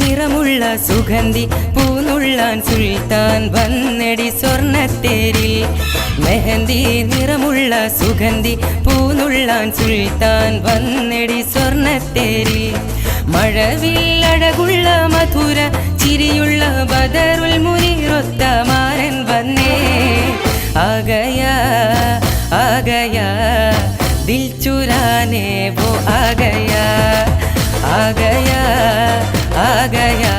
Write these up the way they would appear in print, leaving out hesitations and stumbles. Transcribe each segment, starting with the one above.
നിറമുള്ള സുഗന്ധി പൂനുള്ളാൻ സുൽത്താൻ വന്നെടി സ്വർണ്ണത്തേരിൽ. മെഹന്തി നിറമുള്ള സുഗന്ധി പൂനുള്ളാൻ സുൽത്താൻ വന്നെടി സ്വർണ്ണത്തേരിൽ. മഴവില്ലഴകുള്ള മധുര ചിരിയുള്ള ബദറുൽ മുനീറൊത്ത മാരൻ വന്നേ. ആഗയാ ആഗയാ ദിൽ ചുരാനെ വോ ആഗയാ. ആഗയാ ആഗയാ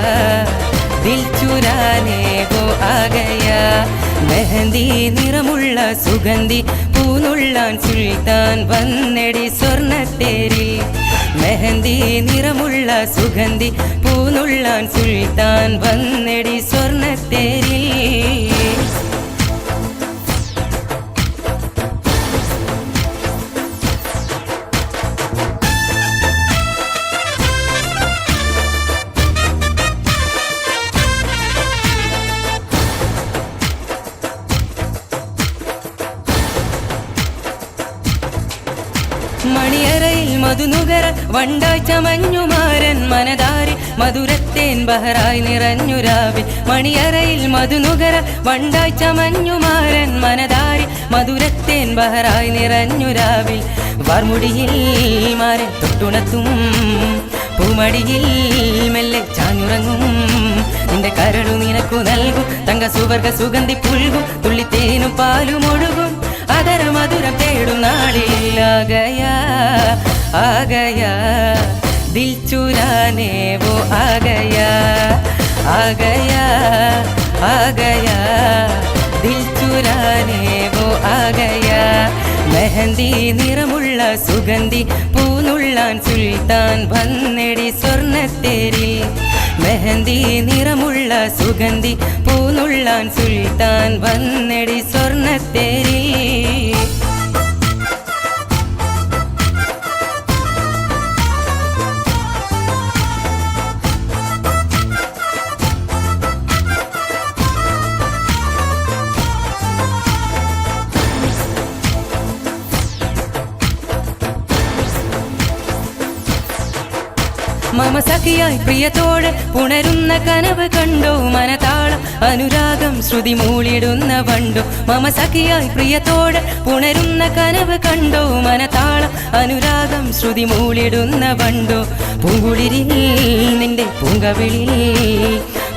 ദിൽ ചുരാനെ വോ ആഗയാ. മെഹന്തി നിറമുള്ള സുഗന്ധി പൂനുള്ളാൻ സുൽത്താൻ വന്നെടി സ്വർണ്ണത്തേരിൽ. മെഹന്തി നിറമുള്ള സുഗന്ധി പൂനുള്ളാൻ സുൽത്താൻ വന്നെടി സ്വർണ്ണത്തേരിൽ. മണിയറയിൽ മധുനുകര വണ്ടായി ചമഞ്ഞുമാരൻ മനതാരിൽ മധുരത്തേൻ ബഹറായി നിറഞ്ഞുരാവിൽ. മണിയറയിൽ മധുനുകര വണ്ടായി ചമഞ്ഞുമാരൻ മനതാരിൽ മധുരത്തേൻ ബഹറായി നിറഞ്ഞുരാവിൽ. വാർമുടിയിൽ മാരൻ തൊട്ടുണത്തും പൂമടിയിൽ മെല്ലെ ചാഞ്ഞുറങ്ങും. നിന്റെ കരളു നിനക്കു നൽകും തങ്ക സുവർഗ സുഗന്ധി പുൽകും. തുള്ളിത്തേനും പാലും ഒഴുകും അതര മധുരം തേടും നാളിൽ. ആഗയാ ആഗയാ ദിൽ ചുരാനെ വോ ആഗയാ. ആഗയാ ആഗയാ ദിൽ ചുരാനെ വോ ആഗയാ. മെഹന്തി നിറമുള്ള സുഗന്ധി പൂനുള്ളാൻ സുൽത്താൻ വന്നെടി സ്വർണ്ണത്തേരിൽ. മെഹന്തി നിറമുള്ള സുഗന്ധി പൂനുള്ളാൻ സുൽത്താൻ വന്നെടി സ്വർണ്ണത്തേരിൽ. മമ സഖിയായി പ്രിയത്തോടെ പുണരുന്ന കനവ് കണ്ടോ മനതാളം അനുരാഗം ശ്രുതി മൂളിടുന്ന വണ്ടോ. മമ സഖിയായി പ്രിയത്തോടെ പുണരുന്ന കനവ് കണ്ടോ മനതാളം അനുരാഗം ശ്രുതി മൂളിടുന്ന വണ്ടോ. പൂങ്കുളിരിൽ നിന്റെ പൂങ്കവിളിൽ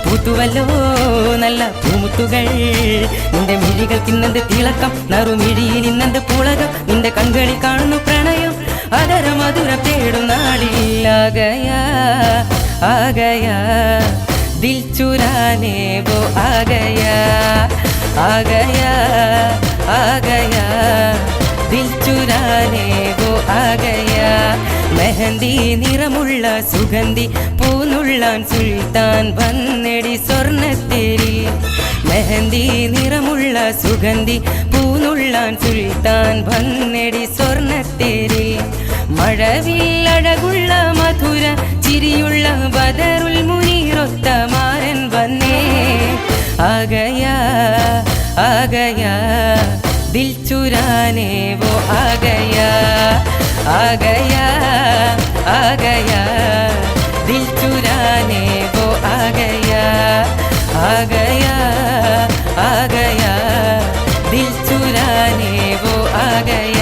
പൂത്തുവല്ലോ നല്ല പൂമുത്തുകൾ. നിന്റെ മിഴികൾക്കിന്നെന്ത് തിളക്കം നറുമിഴിയിൽ ഇന്നെന്ത് പുളകം. നിന്റെ കൺകളിൽ കാണുന്നു പ്രണയം അതര മധുരം തേടും നാളിൽ. ആഗയാ ആഗയാ ദിൽ ചുരാനെ വോ ആഗയാ. ആഗയാ ആഗയാ ദിൽ ചുരാനെ വോ ആഗയാ. മെഹന്തി നിറമുള്ള സുഗന്ധി പൂനുള്ളാൻ സുൽത്താൻ വന്നെടി സ്വർണ്ണത്തേരിൽ. മെഹന്തി നിറമുള്ള സുഗന്ധി പൂനുള്ളാൻ സുൽത്താൻ വന്നെടി സ്വർണ്ണത്തേരിൽ. മഴവില്ലഴകുള്ള മധുര ചിരിയുള്ള ബദറുൽ മുനീറൊത്ത മാരൻ വന്നേ. ആഗയാ ആഗയാ ദിൽ ചുരാനെ വോ ആഗയാ. ആഗയാ ആഗയാ ദിൽ ചുരാനെ വോ ആഗയാ. ആഗയാ ആഗയാ ദിൽ ചുരാനെ വോ ആഗയാ.